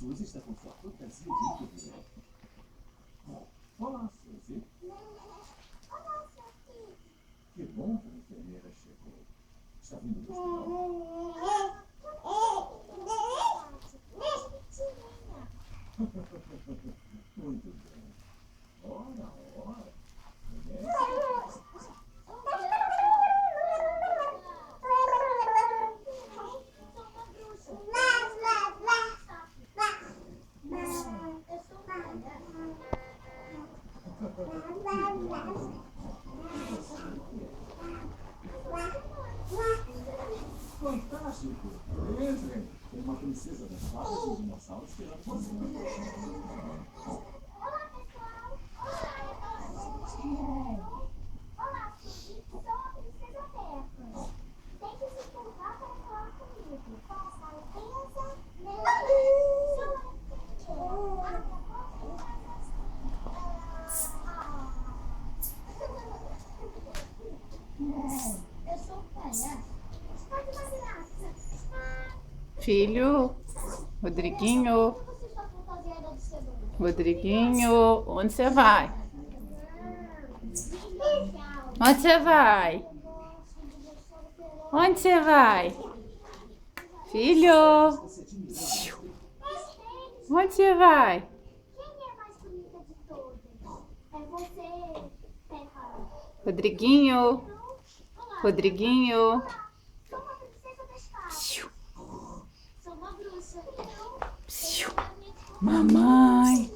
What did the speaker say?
Suzy está com sua fantasia de internet. Olá, Suzy. Olá, Sophie. Que bom que a enfermeira chegou. Está vindo do hospital? Muito bem. Ora, ora. Fantástico! Entrem! Tem uma princesa das fadas e os dinossauros esperando você. Olá, pessoal! Olá, Suzy! Sou a Princesa Peppa. Tem que se curvar para falar comigo. Faça a limpeza. Sou a Eu sou o palhaço. Pode imaginar. Filho, Rodriguinho, Você está fantasiada de cebola. Rodriguinho, onde você vai? Tchau. Onde você vai? Onde você vai? Filho, onde você vai? Quem é a mais bonita de todas? É você, Peppa. Rodriguinho, Olá. Rodriguinho. Olá. Sou uma princesa das fadas. Sou uma bruxa. Eu sou a minha Mamãe.